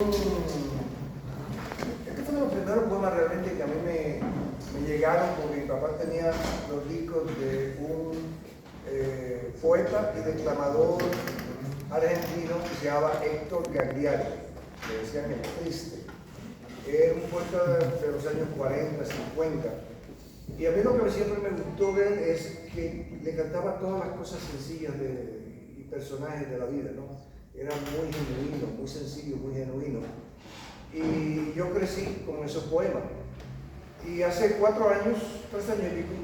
Este fue uno de los primeros poemas realmente que a mí me llegaron, porque mi papá tenía los discos de un poeta y declamador argentino que se llamaba Héctor Gagliardi, le decían el Triste. Era un poeta de los años 40, 50. Y a mí lo que siempre me gustó de él es que le cantaba todas las cosas sencillas y personajes de la vida, ¿no? Era muy genuino, muy sencillo, muy genuino. Y yo crecí con esos poemas. Y hace 4 años, 3 años y pico,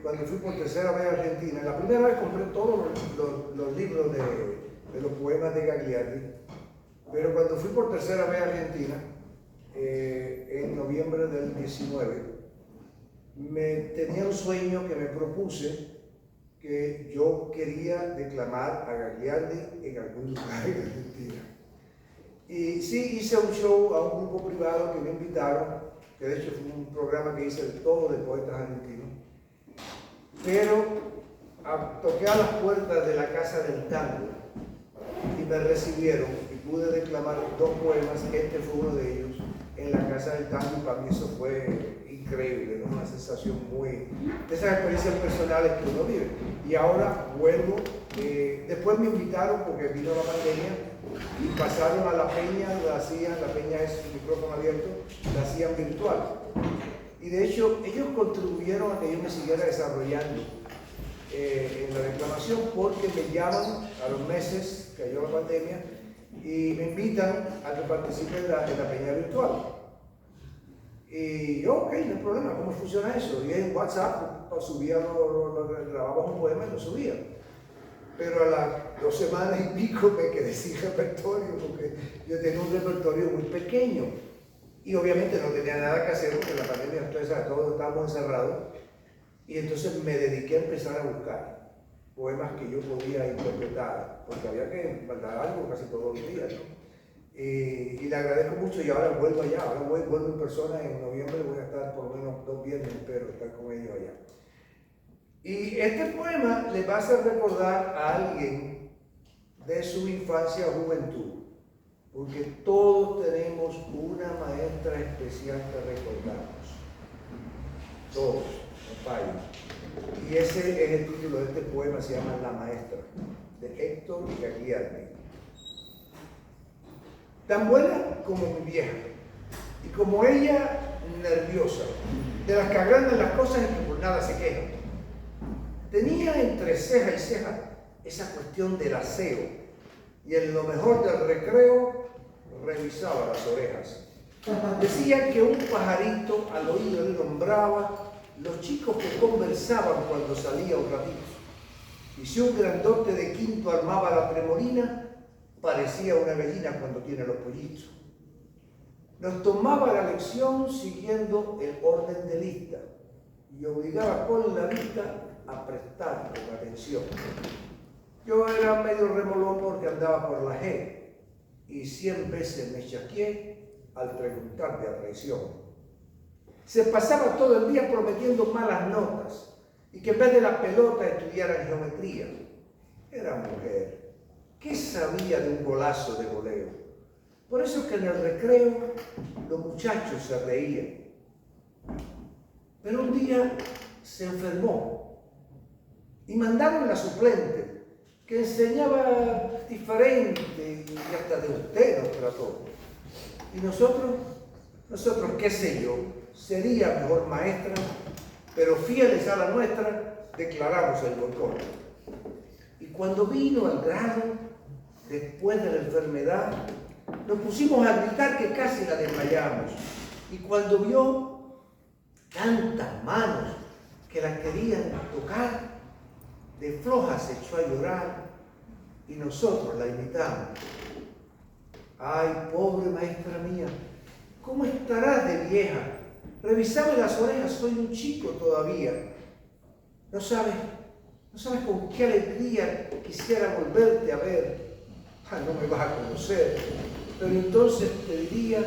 cuando fui por tercera vez a Argentina, la primera vez compré todos los libros de los poemas de Gagliardi, pero cuando fui por tercera vez a Argentina, en noviembre del 19, tenía un sueño que me propuse, que yo quería declamar a Gagliardi en algún lugar en Argentina. Y sí, hice un show a un grupo privado que me invitaron, que de hecho fue un programa que hice todo de poetas argentinos, pero toqué a las puertas de la Casa del Tango y me recibieron y pude declamar 2 poemas. Este fue uno de ellos en la Casa del Tango, y para mí eso fue increíble, ¿no? Una sensación muy, de esas experiencias personales que uno vive. Y ahora vuelvo, después me invitaron porque vino la pandemia y pasaron a la peña, la peña es un micrófono abierto, la hacían virtual. Y de hecho ellos contribuyeron a que yo me siguiera desarrollando en la declamación, porque me llaman a los meses, cayó la pandemia, y me invitan a que participe en la peña virtual. Y yo, ok, no hay problema, ¿cómo funciona eso? Y en WhatsApp subía, grababa un poema y lo subía. Pero a las 2 semanas y pico me quedé sin repertorio, porque yo tenía un repertorio muy pequeño. Y obviamente no tenía nada que hacer, porque la pandemia, entonces, todos estábamos encerrados. Y entonces me dediqué a empezar a buscar poemas que yo podía interpretar, porque había que mandar algo casi todos los días, ¿no? Y le agradezco mucho, y ahora vuelvo allá, ahora vuelvo en persona. En noviembre voy a estar por lo menos 2 viernes, espero estar con ellos allá. Y este poema le va a hacer recordar a alguien de su infancia o juventud, porque todos tenemos una maestra especial que recordamos, todos, no fallan. Y ese es el título de este poema, se llama La Maestra, de Héctor Gagliardi. Tan buena como mi vieja, y como ella, nerviosa, de las que agrandan las cosas y que por nada se quejan. Tenía entre ceja y ceja esa cuestión del aseo, y en lo mejor del recreo revisaba las orejas. Decía que un pajarito al oído le nombraba los chicos que conversaban cuando salía un ratito. Y si un grandote de quinto armaba la tremolina, parecía una gallina cuando tiene los pollitos. Nos tomaba la lección siguiendo el orden de lista y obligaba con la vista a prestar con atención. Yo era medio remolón porque andaba por la G y 100 veces me chaqueé al preguntar de a traición. Se pasaba todo el día prometiendo malas notas y que en vez de la pelota estudiara geometría. Era mujer. ¿Qué sabía de un golazo de voleo? Por eso es que en el recreo los muchachos se reían. Pero un día se enfermó y mandaron a la suplente, que enseñaba diferente y hasta de usted nos trató. Y nosotros, qué sé yo, sería mejor maestra, pero fieles a la nuestra, declaramos el boicot. Y cuando vino el grado, después de la enfermedad, nos pusimos a gritar que casi la desmayamos. Y cuando vio tantas manos que la querían tocar, de floja se echó a llorar y nosotros la imitamos. Ay, pobre maestra mía, ¿cómo estarás de vieja? Revisame las orejas, soy un chico todavía. No sabes con qué alegría quisiera volverte a ver. No me vas a conocer, pero entonces te diría,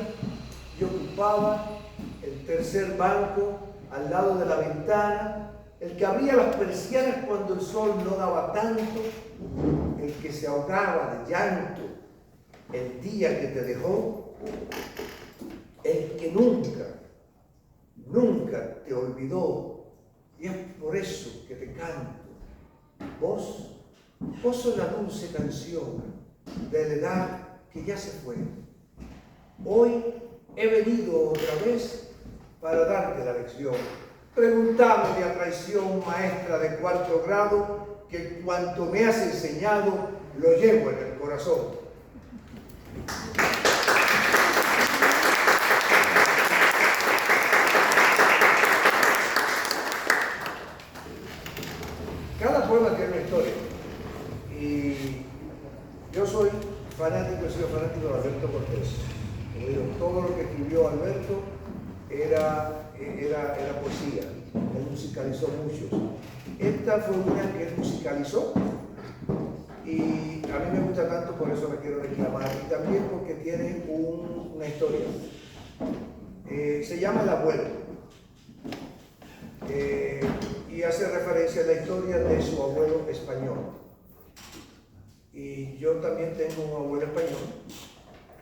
yo ocupaba el tercer banco al lado de la ventana, el que abría las persianas cuando el sol no daba tanto, el que se ahogaba de llanto el día que te dejó, el que nunca, nunca te olvidó. Y es por eso que te canto. Vos sos la dulce canción de la edad que ya se fue. Hoy he venido otra vez para darte la lección. Preguntame a traición, maestra de 4º grado, que cuanto me has enseñado lo llevo en el corazón. Cada poema tiene una historia. Y yo soy fanático, he sido fanático de Alberto Cortés. Como digo, todo lo que escribió Alberto era poesía. Él musicalizó muchos. Esta fue una que él musicalizó y a mí me gusta tanto, por eso la quiero reclamar. Y también porque tiene una historia. Se llama El abuelo. Y hace referencia a la historia de su abuelo español. Y yo también tengo un abuelo español,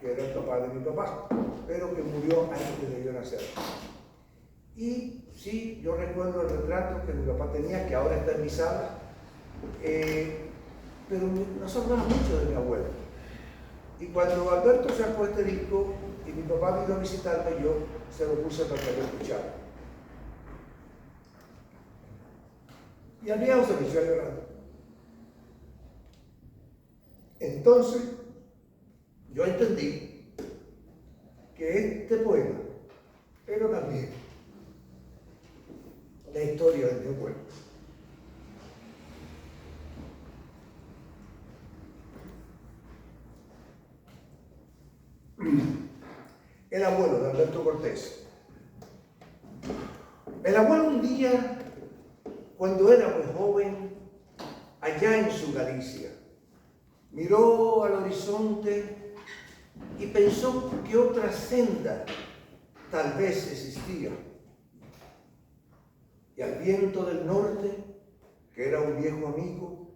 que era el papá de mi papá, pero que murió antes de yo nacer. Y sí, yo recuerdo el retrato que mi papá tenía, que ahora está en mi sala, pero nos hablaba mucho de mi abuelo. Y cuando Alberto sacó este disco y mi papá vino a visitarme, yo se lo puse para que lo escuchara. Y al viejo se me echó llorando. Entonces, yo entendí que este poema era también la historia de mi abuelo. El abuelo de Alberto Cortés. El abuelo un día, cuando era muy joven, allá en su Galicia, miró al horizonte y pensó que otra senda tal vez existía. Y al viento del norte, que era un viejo amigo,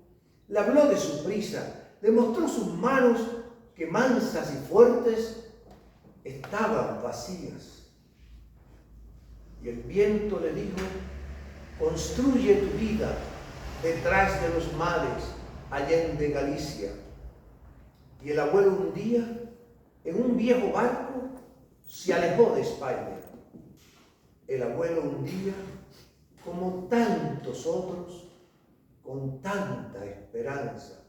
le habló de su prisa, le mostró sus manos que mansas y fuertes estaban vacías. Y el viento le dijo: construye tu vida detrás de los mares, allende Galicia. Y el abuelo un día, en un viejo barco, se alejó de España. El abuelo un día, como tantos otros, con tanta esperanza.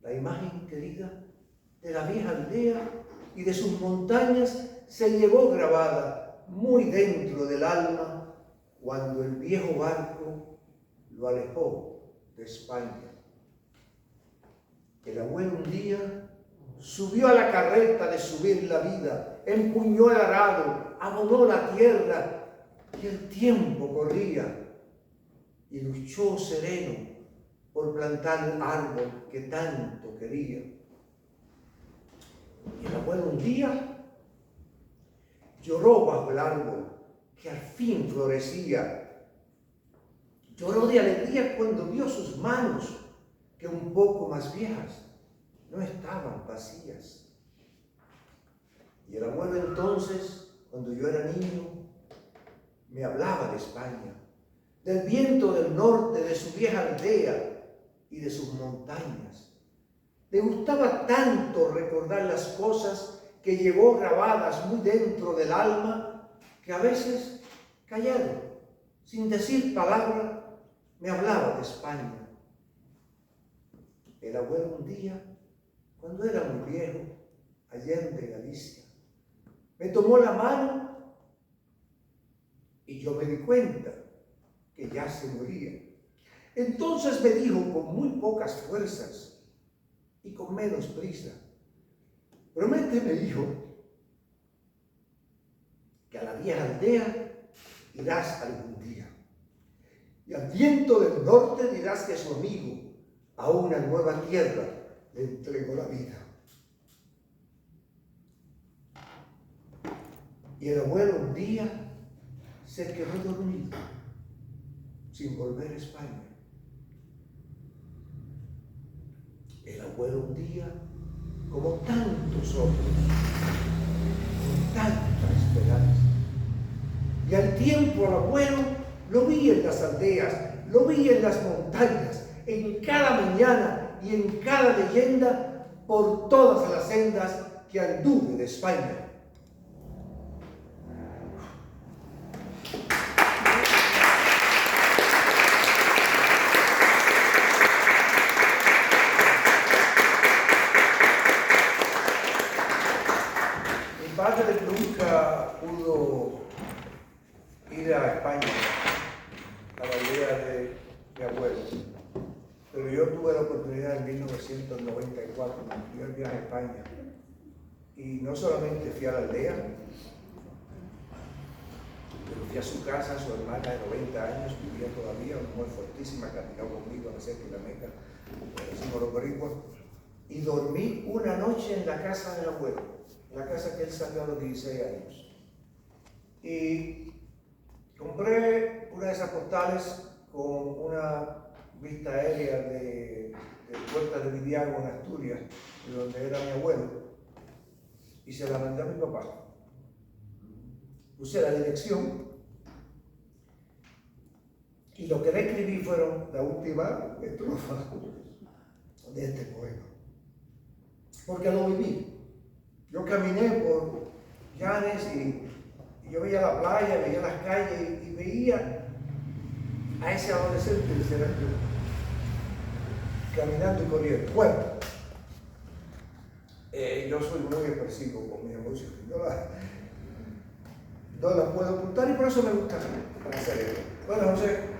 La imagen querida de la vieja aldea y de sus montañas se llevó grabada muy dentro del alma cuando el viejo barco lo alejó de España. El abuelo un día subió a la carreta de subir la vida, empuñó el arado, abonó la tierra y el tiempo corría y luchó sereno por plantar el árbol que tanto quería. Y el abuelo un día lloró bajo el árbol que al fin florecía. Lloró de alegría cuando vio sus manos, que un poco más viejas, no estaban vacías. Y el abuelo entonces, cuando yo era niño, me hablaba de España, del viento del norte, de su vieja aldea y de sus montañas. Le gustaba tanto recordar las cosas que llevó grabadas muy dentro del alma, que a veces, callado, sin decir palabra, me hablaba de España. El abuelo un día, cuando era muy viejo, allende Galicia, me tomó la mano y yo me di cuenta que ya se moría. Entonces me dijo con muy pocas fuerzas y con menos prisa: prométeme, hijo, que a la vieja aldea irás algún día, y al viento del norte dirás que su amigo a una nueva tierra le entregó la vida. Y el abuelo un día se quedó dormido, sin volver a España. El abuelo un día, como tantos otros, con tanta esperanza. Y al tiempo al abuelo lo vi en las aldeas, lo vi en las montañas, en cada mañana y en cada leyenda, por todas las sendas que anduve de España. Mi padre nunca pudo ir a España, a la aldea de mi abuelo, pero yo tuve la oportunidad en 1994, cuando fui al viaje a España, y no solamente fui a la aldea, pero fui a su casa. Su hermana de 90 años vivía todavía, una mujer fortísima, caminó conmigo a la cerca de la Meca, decimos los boricuas, y dormí una noche en la casa del abuelo, la casa que él salió a los 16 años. Y compré una de esas postales con una vista aérea de Puerta de Vidiago en Asturias, de donde era mi abuelo, y se la mandé a mi papá. Puse la dirección y lo que le escribí fueron la última estrofa de este poema, porque lo viví. Yo caminé por Llanes y yo veía la playa, veía las calles y veía a ese adolescente de ser yo, caminando y corriendo. Bueno, yo soy muy expresivo con mis emociones, no las puedo ocultar y por eso me gusta hacer esto. Bueno, José,